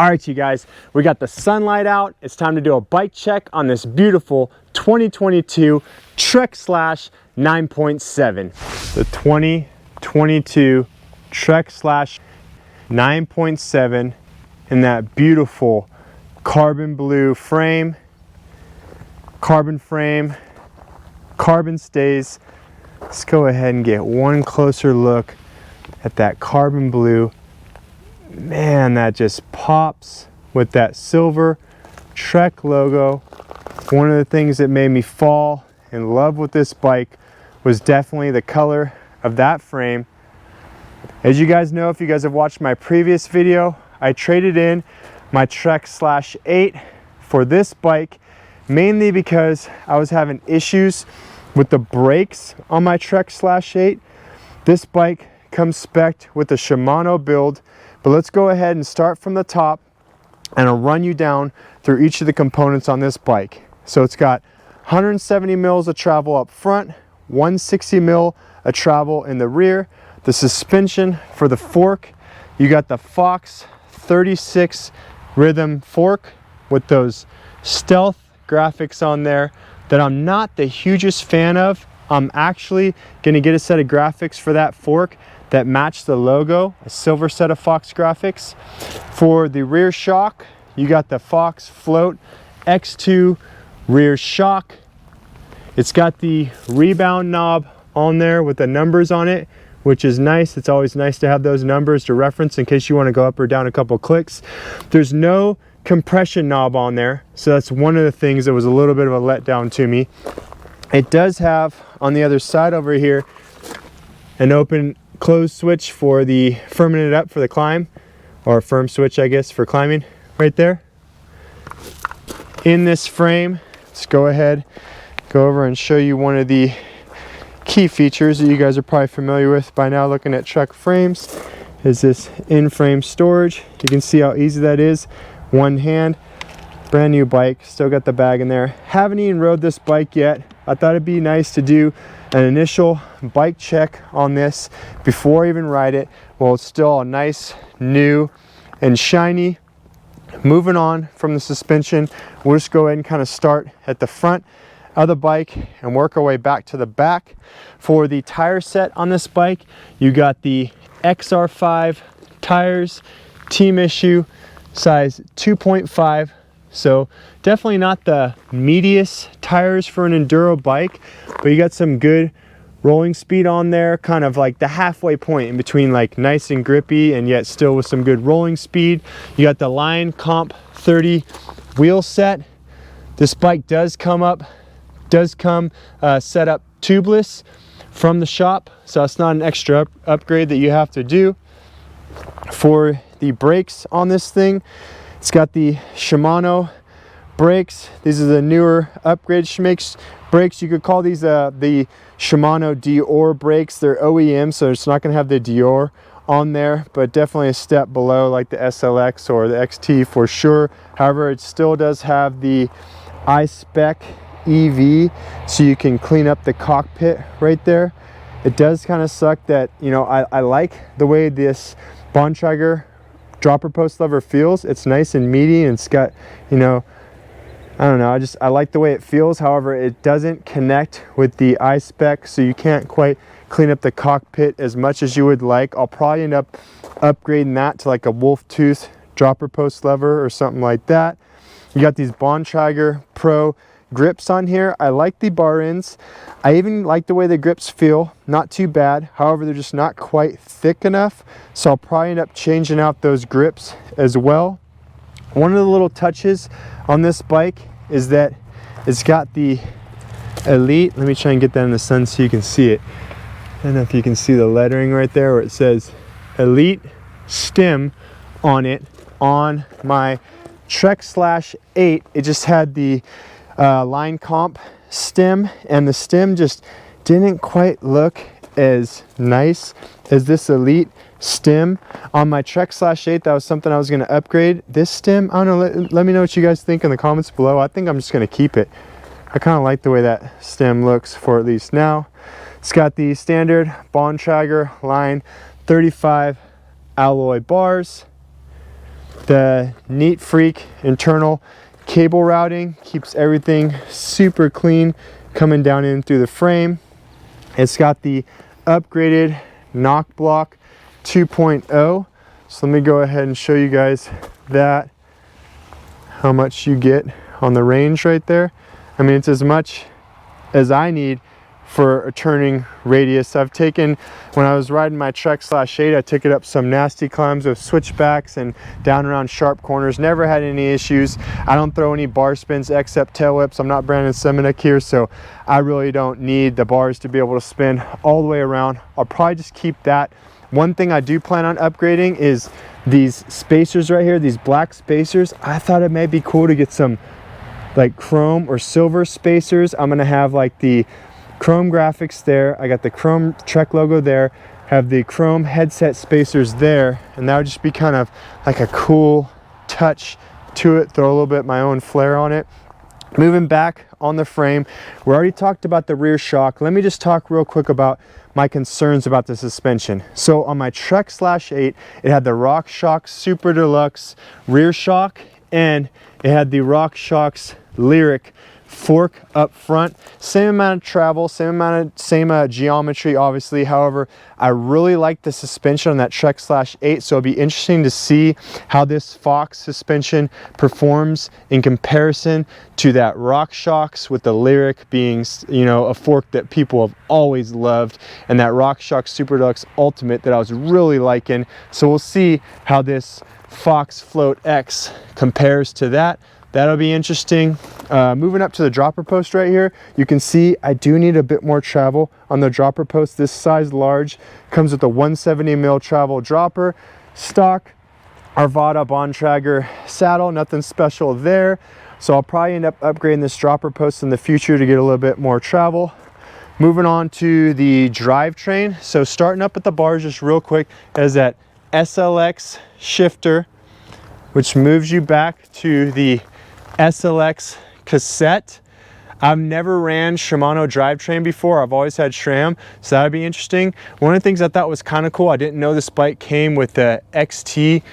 All right, you guys, we got the sunlight out. It's time to do a bike check on this beautiful 2022 Trek Slash 9.7. The 2022 Trek Slash 9.7 in that beautiful carbon blue frame, carbon stays. Let's go ahead and get one closer look at that carbon blue. Man, that just pops with that silver Trek logo. One of the things that made me fall in love with this bike was definitely the color of that frame. As you guys know, if you guys have watched my previous video, I traded in my Trek Slash 8 for this bike, mainly because I was having issues with the brakes on my Trek Slash 8. This bike comes spec'd with a Shimano build, but let's go ahead and start from the top and I'll run you down through each of the components on this bike. So it's got 170 mils of travel up front, 160 mil of travel in the rear. The suspension for the fork, you got the Fox 36 rhythm fork with those stealth graphics on there that I'm not the hugest fan of. I'm actually gonna get a set of graphics for that fork that match the logo, a silver set of Fox graphics. For the rear shock, you got the Fox Float X2 rear shock. It's got the rebound knob on there with the numbers on it, which is nice. It's always nice to have those numbers to reference in case you want to go up or down a couple clicks. There's no compression knob on there, so that's one of the things that was a little bit of a letdown to me. It does have on the other side over here an open close switch for the firming it up for the climb, or firm switch I guess for climbing right there. In this frame, let's go ahead, go over and show you one of the key features that you guys are probably familiar with by now looking at Trek frames, is this in-frame storage. You can see how easy that is. One hand, brand new bike, still got the bag in there. Haven't even rode this bike yet. I thought it'd be nice to do an initial bike check on this before I even ride it. Well, it's still a nice, new, and shiny. Moving on from the suspension, we'll just go ahead and kind of start at the front of the bike and work our way back to the back. For the tire set on this bike, you got the XR5 tires, team issue, size 2.5. So definitely not the meatiest tires for an enduro bike, but you got some good rolling speed on there, kind of like the halfway point in between like nice and grippy and yet still with some good rolling speed. You got the Line Comp 30 wheel set. This bike does come set up tubeless from the shop, so it's not an extra upgrade that you have to do. For the brakes on this thing, it's got the Shimano brakes. These are the newer upgrade brakes. You could call these the Shimano Deore brakes. They're OEM, so it's not going to have the Deore on there, but definitely a step below like the SLX or the XT for sure. However, it still does have the I-SPEC EV, so you can clean up the cockpit right there. It does kind of suck that, you know, I like the way this Bontrager dropper post lever feels. It's nice and meaty and it's got, you know, I don't know, I like the way it feels. However, it doesn't connect with the I-SPEC, so you can't quite clean up the cockpit as much as you would like. I'll probably end up upgrading that to like a wolf tooth dropper post lever or something like that. You got these Bontrager Pro grips on here. I like the bar ends. I even like the way the grips feel, not too bad. However, they're just not quite thick enough, so I'll probably end up changing out those grips as well. One of the little touches on this bike is that it's got the Elite, let me try and get that in the sun so you can see it. I don't know if you can see the lettering right there where it says Elite stem on it. On my Trek Slash 8, it just had the Line Comp stem, and the stem just didn't quite look as nice as this Elite stem. On my Trek Slash 8, that was something I was going to upgrade. This stem, I don't know, let me know what you guys think in the comments below. I think I'm just going to keep it. I kind of like the way that stem looks for at least now. It's got the standard Bontrager Line 35 alloy bars. The Neat Freak internal cable routing keeps everything super clean coming down in through the frame. It's got the upgraded knock block 2.0. So let me go ahead and show you guys that, how much you get on the range right there. I mean, it's as much as I need for a turning radius. I've taken, when I was riding my Trek/8, I took it up some nasty climbs with switchbacks and down around sharp corners. Never had any issues. I don't throw any bar spins except tail whips. I'm not Brandon Semenuk here, so I really don't need the bars to be able to spin all the way around. I'll probably just keep that. One thing I do plan on upgrading is these spacers right here, these black spacers. I thought it may be cool to get some like chrome or silver spacers. I'm gonna have like the chrome graphics there. I got the chrome Trek logo there, have the chrome headset spacers there, and that would just be kind of like a cool touch to it, throw a little bit my own flair on it. Moving back on the frame, we already talked about the rear shock. Let me just talk real quick about my concerns about the suspension. So on my Trek/8, it had the RockShox Super Deluxe rear shock, and it had the RockShox Lyric fork up front. Same amount of travel, same geometry obviously. However, I really like the suspension on that Trek/8, so it'll be interesting to see how this Fox suspension performs in comparison to that RockShox, with the Lyric being, you know, a fork that people have always loved, and that RockShox Super Deluxe Ultimate that I was really liking. So we'll see how this Fox Float X compares to that. That'll be interesting. Moving up to the dropper post right here, you can see I do need a bit more travel on the dropper post. This size large comes with a 170 mil travel dropper, stock Arvada Bontrager saddle, nothing special there. So I'll probably end up upgrading this dropper post in the future to get a little bit more travel. Moving on to the drivetrain. So starting up at the bars just real quick, is that SLX shifter, which moves you back to the SLX cassette. I've never ran Shimano drivetrain before. I've always had SRAM, so that'd be interesting. One of the things I thought was kind of cool, I didn't know this bike came with the XT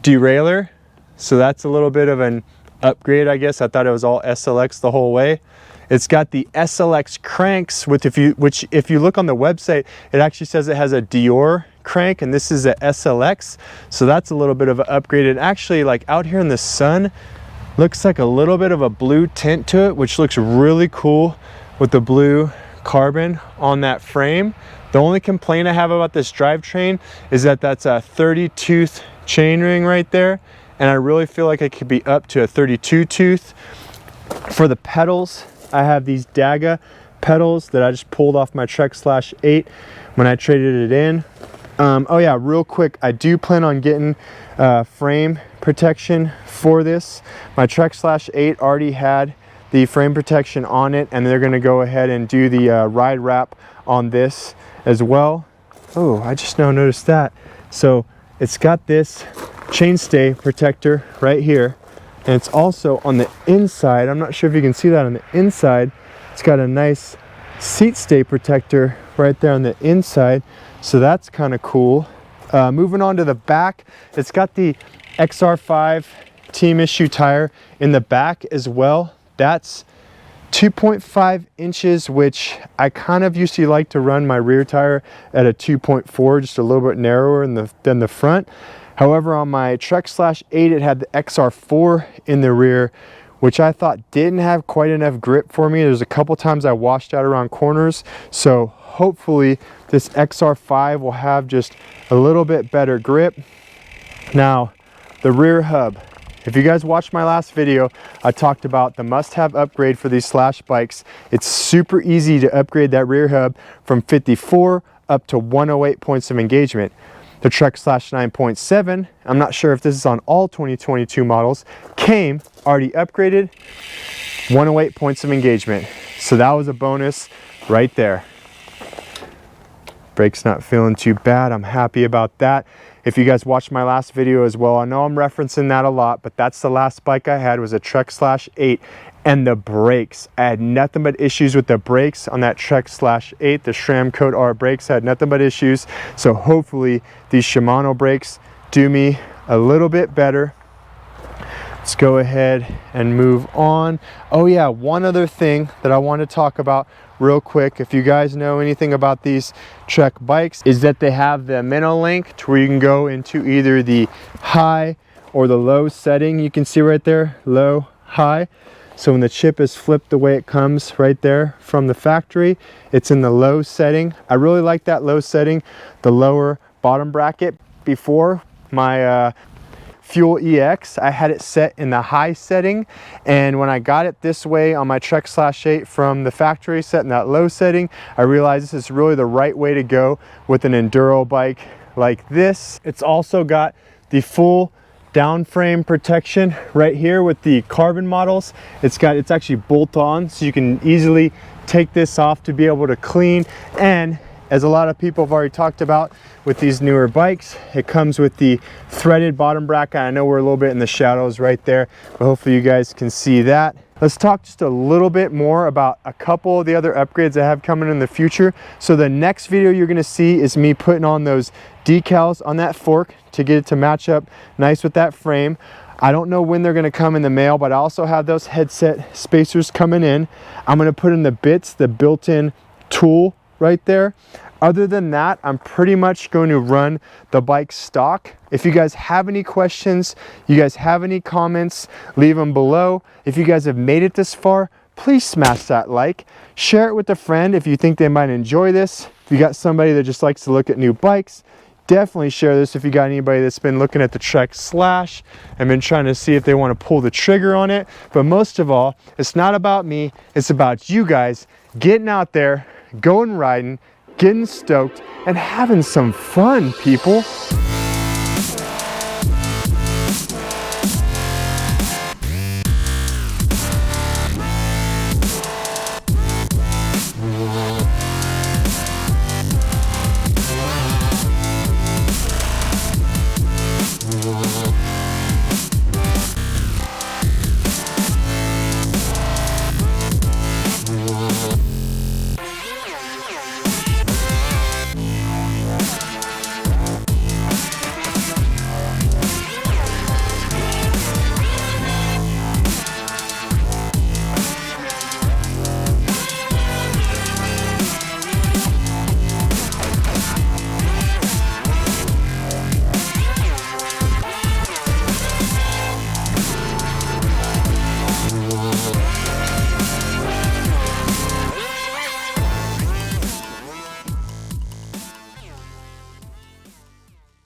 Derailure, so that's a little bit of an upgrade, I guess. I thought it was all SLX the whole way. It's got the SLX cranks, which if you look on the website, it actually says it has a Deore crank, and this is a SLX, so that's a little bit of an upgrade. And actually, like out here in the sun, looks like a little bit of a blue tint to it, which looks really cool with the blue carbon on that frame. The only complaint I have about this drivetrain is that that's a 30 tooth chain ring right there, and I really feel like it could be up to a 32 tooth. For the pedals, I have these Dagga pedals that I just pulled off my Trek/8 when I traded it in. Oh yeah, real quick, I do plan on getting frame protection for this. My Trek/8 already had the frame protection on it, and they're going to go ahead and do the ride wrap on this as well. Oh, I just now noticed that. So it's got this chainstay protector right here, and it's also on the inside. I'm not sure if you can see that on the inside. It's got a nice seat stay protector right there on the inside, so that's kind of cool. Moving on to the back, it's got the XR5 team issue tire in the back as well. That's 2.5 inches, which I kind of used to like to run my rear tire at a 2.4, just a little bit narrower than the front. However, on my Trek/8, it had the XR4 in the rear, which I thought didn't have quite enough grip for me. There's a couple times I washed out around corners, so hopefully this XR5 will have just a little bit better grip. Now, the rear hub. If you guys watched my last video, I talked about the must-have upgrade for these Slash bikes. It's super easy to upgrade that rear hub from 54 up to 108 points of engagement. The Trek/9.7, I'm not sure if this is on all 2022 models, came already upgraded, 108 points of engagement. So that was a bonus right there. Brake's not feeling too bad. I'm happy about that. If you guys watched my last video as well, I know I'm referencing that a lot, but that's the last bike I had, was a Trek/8. And the brakes, I had nothing but issues with the brakes on that Trek/8. The SRAM Code R brakes had nothing but issues. So hopefully these Shimano brakes do me a little bit better. Let's go ahead and move on. Oh yeah, one other thing that I want to talk about real quick, if you guys know anything about these Trek bikes, is that they have the Mino link to where you can go into either the high or the low setting. You can see right there, low, high. So when the chip is flipped the way it comes right there from the factory, it's in the low setting. I really like that low setting, the lower bottom bracket. Before my Fuel EX, I had it set in the high setting, and when I got it this way on my Trek /8 from the factory set in that low setting, I realized this is really the right way to go with an enduro bike like this. It's also got the full down frame protection right here with the carbon models. It's actually bolt on, so you can easily take this off to be able to clean. And as a lot of people have already talked about with these newer bikes, it comes with the threaded bottom bracket. I know we're a little bit in the shadows right there, but hopefully you guys can see that. Let's talk just a little bit more about a couple of the other upgrades I have coming in the future. So the next video you're gonna see is me putting on those decals on that fork to get it to match up nice with that frame. I don't know when they're gonna come in the mail, but I also have those headset spacers coming in. I'm gonna put in the bits, the built-in tool right there. Other than that, I'm pretty much going to run the bike stock. If you guys have any questions, you guys have any comments, leave them below. If you guys have made it this far, please smash that like. Share it with a friend if you think they might enjoy this. If you got somebody that just likes to look at new bikes, definitely share this. If you got anybody that's been looking at the Trek Slash and been trying to see if they want to pull the trigger on it. But most of all, it's not about me, it's about you guys getting out there, going riding, getting stoked, and having some fun, people.